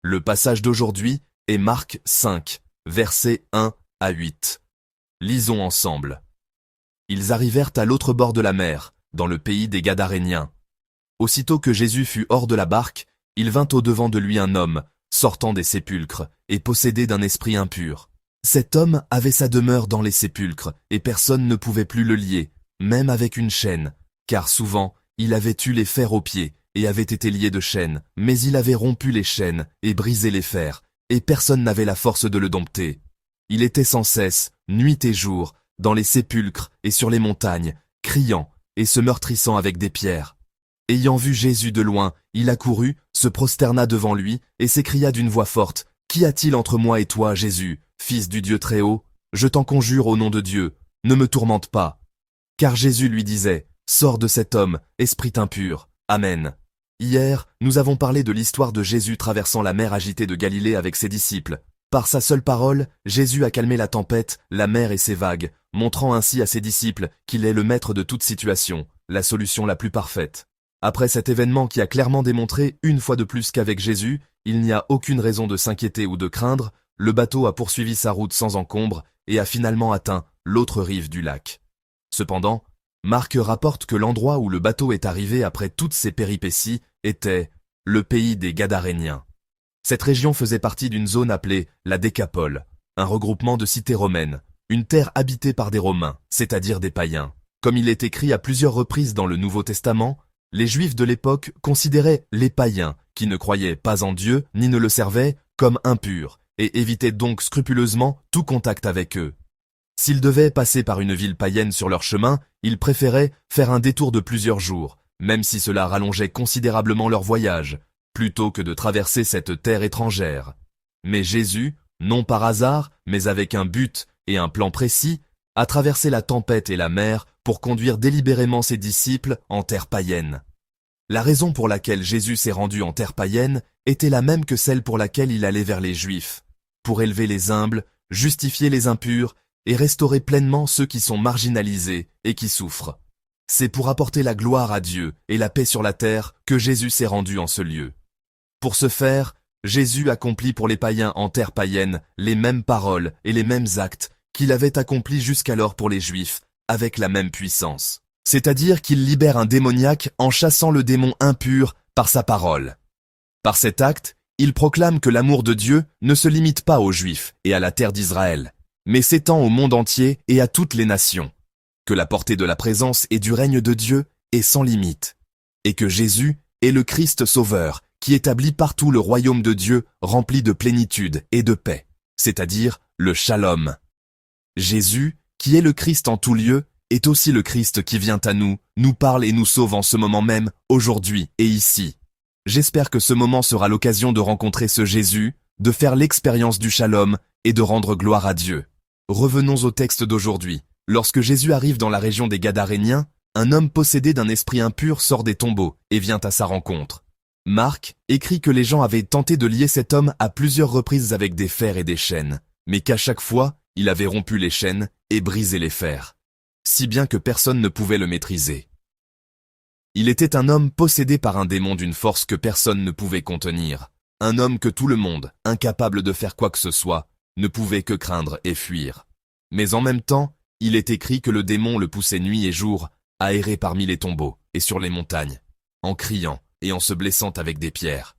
Le passage d'aujourd'hui est Marc 5, versets 1 à 8. Lisons ensemble. Ils arrivèrent à l'autre bord de la mer, dans le pays des Gadaréniens. Aussitôt que Jésus fut hors de la barque, il vint au-devant de lui un homme, sortant des sépulcres, et possédé d'un esprit impur. Cet homme avait sa demeure dans les sépulcres, et personne ne pouvait plus le lier, même avec une chaîne, car souvent, il avait eu les fers aux pieds, et avait été lié de chaînes, mais il avait rompu les chaînes, et brisé les fers, et personne n'avait la force de le dompter. Il était sans cesse, nuit et jour, dans les sépulcres et sur les montagnes, criant, et se meurtrissant avec des pierres. Ayant vu Jésus de loin, il accourut, se prosterna devant lui, et s'écria d'une voix forte, « Qu'y a-t-il entre moi et toi, Jésus, fils du Dieu très haut? Je t'en conjure au nom de Dieu, ne me tourmente pas. » Car Jésus lui disait, « Sors de cet homme, esprit impur. Amen. » Hier, nous avons parlé de l'histoire de Jésus traversant la mer agitée de Galilée avec ses disciples. Par sa seule parole, Jésus a calmé la tempête, la mer et ses vagues, montrant ainsi à ses disciples qu'il est le maître de toute situation, la solution la plus parfaite. Après cet événement qui a clairement démontré, une fois de plus qu'avec Jésus, il n'y a aucune raison de s'inquiéter ou de craindre, le bateau a poursuivi sa route sans encombre et a finalement atteint l'autre rive du lac. Cependant, Marc rapporte que l'endroit où le bateau est arrivé après toutes ces péripéties était le pays des Gadaréniens. Cette région faisait partie d'une zone appelée la Décapole, un regroupement de cités romaines, une terre habitée par des Romains, c'est-à-dire des païens. Comme il est écrit à plusieurs reprises dans le Nouveau Testament, les Juifs de l'époque considéraient les païens, qui ne croyaient pas en Dieu ni ne le servaient, comme impurs, et évitaient donc scrupuleusement tout contact avec eux. S'ils devaient passer par une ville païenne sur leur chemin, ils préféraient faire un détour de plusieurs jours, même si cela rallongeait considérablement leur voyage, plutôt que de traverser cette terre étrangère. Mais Jésus, non par hasard, mais avec un but et un plan précis, a traversé la tempête et la mer pour conduire délibérément ses disciples en terre païenne. La raison pour laquelle Jésus s'est rendu en terre païenne était la même que celle pour laquelle il allait vers les Juifs, pour élever les humbles, justifier les impurs et restaurer pleinement ceux qui sont marginalisés et qui souffrent. C'est pour apporter la gloire à Dieu et la paix sur la terre que Jésus s'est rendu en ce lieu. Pour ce faire, Jésus accomplit pour les païens en terre païenne les mêmes paroles et les mêmes actes qu'il avait accomplis jusqu'alors pour les Juifs, avec la même puissance. C'est-à-dire qu'il libère un démoniaque en chassant le démon impur par sa parole. Par cet acte, il proclame que l'amour de Dieu ne se limite pas aux Juifs et à la terre d'Israël, mais s'étend au monde entier et à toutes les nations, que la portée de la présence et du règne de Dieu est sans limite, et que Jésus est le Christ sauveur qui établit partout le royaume de Dieu rempli de plénitude et de paix, c'est-à-dire le shalom. Jésus, qui est le Christ en tout lieu, est aussi le Christ qui vient à nous, nous parle et nous sauve en ce moment même, aujourd'hui et ici. J'espère que ce moment sera l'occasion de rencontrer ce Jésus, de faire l'expérience du shalom et de rendre gloire à Dieu. Revenons au texte d'aujourd'hui. Lorsque Jésus arrive dans la région des Gadaréniens, un homme possédé d'un esprit impur sort des tombeaux et vient à sa rencontre. Marc écrit que les gens avaient tenté de lier cet homme à plusieurs reprises avec des fers et des chaînes, mais qu'à chaque fois, il avait rompu les chaînes et brisé les fers, si bien que personne ne pouvait le maîtriser. Il était un homme possédé par un démon d'une force que personne ne pouvait contenir, un homme que tout le monde, incapable de faire quoi que ce soit, ne pouvait que craindre et fuir. Mais en même temps, il est écrit que le démon le poussait nuit et jour à errer parmi les tombeaux et sur les montagnes, en criant et en se blessant avec des pierres.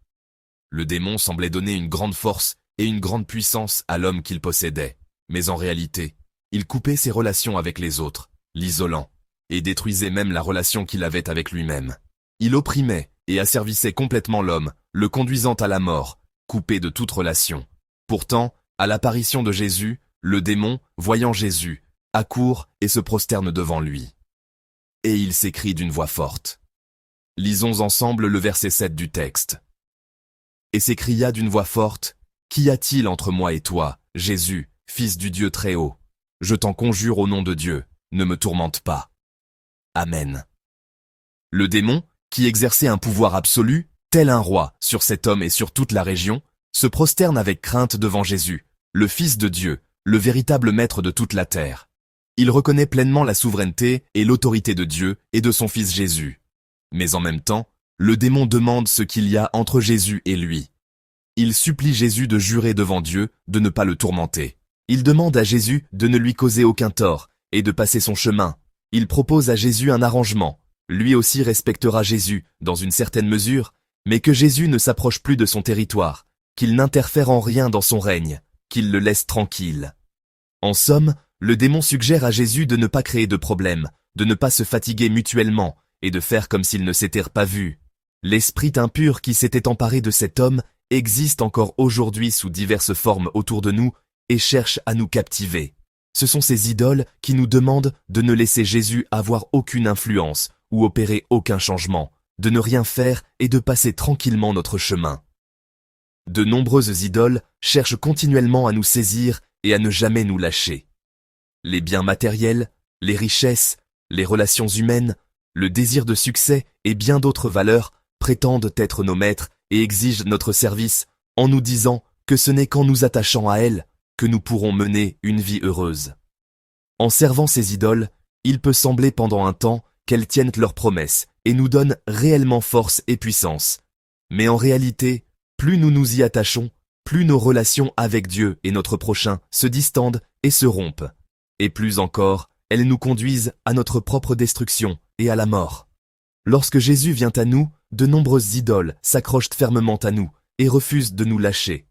Le démon semblait donner une grande force et une grande puissance à l'homme qu'il possédait, mais en réalité, il coupait ses relations avec les autres, l'isolant, et détruisait même la relation qu'il avait avec lui-même. Il opprimait et asservissait complètement l'homme, le conduisant à la mort, coupé de toute relation. Pourtant, à l'apparition de Jésus, le démon, voyant Jésus, accourt et se prosterne devant lui. Et il s'écrie d'une voix forte. Lisons ensemble le verset 7 du texte. Et s'écria d'une voix forte, « Qu'y a-t-il entre moi et toi, Jésus, fils du Dieu très haut? Je t'en conjure au nom de Dieu, ne me tourmente pas. » Amen. Le démon, qui exerçait un pouvoir absolu, tel un roi sur cet homme et sur toute la région, se prosterne avec crainte devant Jésus, le Fils de Dieu, le véritable maître de toute la terre. Il reconnaît pleinement la souveraineté et l'autorité de Dieu et de son Fils Jésus. Mais en même temps, le démon demande ce qu'il y a entre Jésus et lui. Il supplie Jésus de jurer devant Dieu de ne pas le tourmenter. Il demande à Jésus de ne lui causer aucun tort et de passer son chemin. Il propose à Jésus un arrangement. Lui aussi respectera Jésus, dans une certaine mesure, mais que Jésus ne s'approche plus de son territoire, qu'il n'interfère en rien dans son règne, qu'il le laisse tranquille. En somme, le démon suggère à Jésus de ne pas créer de problème, de ne pas se fatiguer mutuellement, et de faire comme s'il ne s'était pas vu. L'esprit impur qui s'était emparé de cet homme existe encore aujourd'hui sous diverses formes autour de nous et cherche à nous captiver. Ce sont ces idoles qui nous demandent de ne laisser Jésus avoir aucune influence ou opérer aucun changement, de ne rien faire et de passer tranquillement notre chemin. De nombreuses idoles cherchent continuellement à nous saisir et à ne jamais nous lâcher. Les biens matériels, les richesses, les relations humaines, le désir de succès et bien d'autres valeurs prétendent être nos maîtres et exigent notre service en nous disant que ce n'est qu'en nous attachant à elles que nous pourrons mener une vie heureuse. En servant ces idoles, il peut sembler pendant un temps qu'elles tiennent leurs promesses et nous donnent réellement force et puissance. Mais en réalité, plus nous nous y attachons, plus nos relations avec Dieu et notre prochain se distendent et se rompent. Et plus encore, elles nous conduisent à notre propre destruction et à la mort. Lorsque Jésus vient à nous, de nombreuses idoles s'accrochent fermement à nous et refusent de nous lâcher.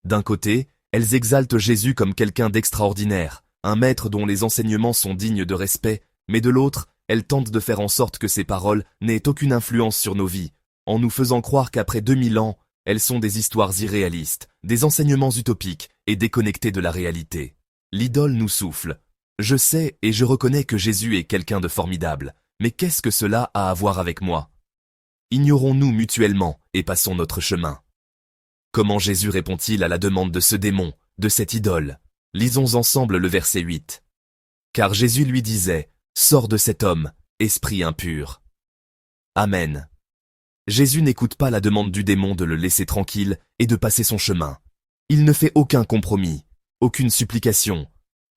D'un côté, elles exaltent Jésus comme quelqu'un d'extraordinaire, un maître dont les enseignements sont dignes de respect, mais de l'autre, elles tentent de faire en sorte que ces paroles n'aient aucune influence sur nos vies, en nous faisant croire qu'après 2000 ans, elles sont des histoires irréalistes, des enseignements utopiques et déconnectés de la réalité. L'idole nous souffle. Je sais et je reconnais que Jésus est quelqu'un de formidable, mais qu'est-ce que cela a à voir avec moi? Ignorons-nous mutuellement et passons notre chemin. Comment Jésus répond-il à la demande de ce démon, de cette idole? Lisons ensemble le verset 8. Car Jésus lui disait, « Sors de cet homme, esprit impur. » Amen. Jésus n'écoute pas la demande du démon de le laisser tranquille et de passer son chemin. Il ne fait aucun compromis, aucune supplication,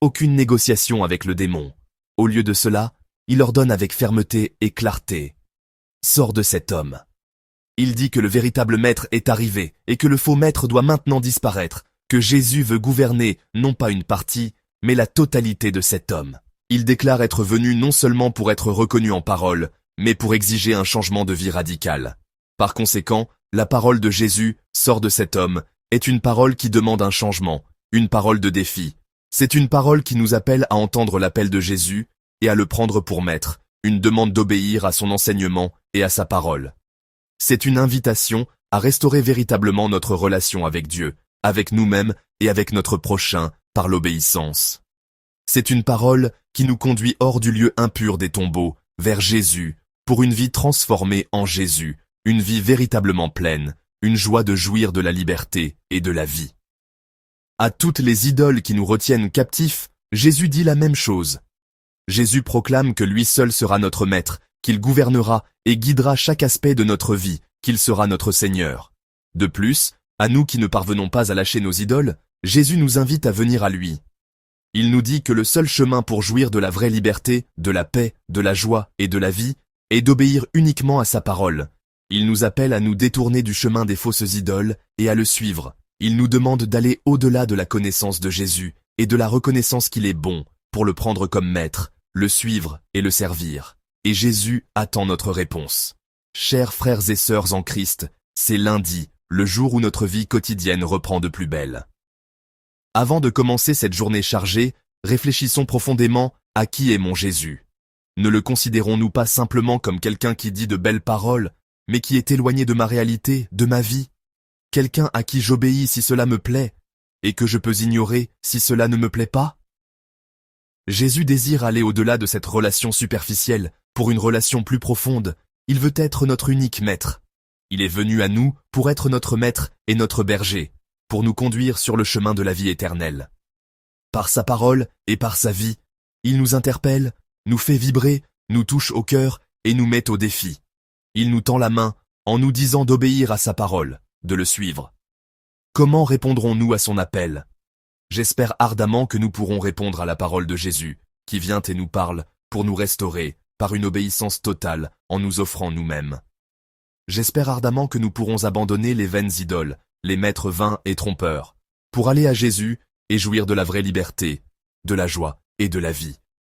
aucune négociation avec le démon. Au lieu de cela, il ordonne avec fermeté et clarté. « Sors de cet homme. » Il dit que le véritable maître est arrivé et que le faux maître doit maintenant disparaître, que Jésus veut gouverner non pas une partie, mais la totalité de cet homme. Il déclare être venu non seulement pour être reconnu en parole, mais pour exiger un changement de vie radical. Par conséquent, la parole de Jésus, sort de cet homme, est une parole qui demande un changement, une parole de défi. C'est une parole qui nous appelle à entendre l'appel de Jésus et à le prendre pour maître, une demande d'obéir à son enseignement et à sa parole. C'est une invitation à restaurer véritablement notre relation avec Dieu, avec nous-mêmes et avec notre prochain par l'obéissance. C'est une parole qui nous conduit hors du lieu impur des tombeaux, vers Jésus, pour une vie transformée en Jésus, une vie véritablement pleine, une joie de jouir de la liberté et de la vie. À toutes les idoles qui nous retiennent captifs, Jésus dit la même chose. Jésus proclame que lui seul sera notre maître, qu'il gouvernera et guidera chaque aspect de notre vie, qu'il sera notre Seigneur. De plus, à nous qui ne parvenons pas à lâcher nos idoles, Jésus nous invite à venir à lui. Il nous dit que le seul chemin pour jouir de la vraie liberté, de la paix, de la joie et de la vie, est d'obéir uniquement à sa parole. Il nous appelle à nous détourner du chemin des fausses idoles et à le suivre. Il nous demande d'aller au-delà de la connaissance de Jésus et de la reconnaissance qu'il est bon, pour le prendre comme maître, le suivre et le servir. Et Jésus attend notre réponse. Chers frères et sœurs en Christ, c'est lundi, le jour où notre vie quotidienne reprend de plus belle. Avant de commencer cette journée chargée, réfléchissons profondément à qui est mon Jésus. Ne le considérons-nous pas simplement comme quelqu'un qui dit de belles paroles, mais qui est éloigné de ma réalité, de ma vie? Quelqu'un à qui j'obéis si cela me plaît, et que je peux ignorer si cela ne me plaît pas? Jésus désire aller au-delà de cette relation superficielle, pour une relation plus profonde. Il veut être notre unique maître. Il est venu à nous pour être notre maître et notre berger, pour nous conduire sur le chemin de la vie éternelle. Par sa parole et par sa vie, il nous interpelle, nous fait vibrer, nous touche au cœur et nous met au défi. Il nous tend la main en nous disant d'obéir à sa parole, de le suivre. Comment répondrons-nous à son appel? J'espère ardemment que nous pourrons répondre à la parole de Jésus, qui vient et nous parle pour nous restaurer par une obéissance totale en nous offrant nous-mêmes. J'espère ardemment que nous pourrons abandonner les vaines idoles les maîtres vains et trompeurs, pour aller à Jésus et jouir de la vraie liberté, de la joie et de la vie.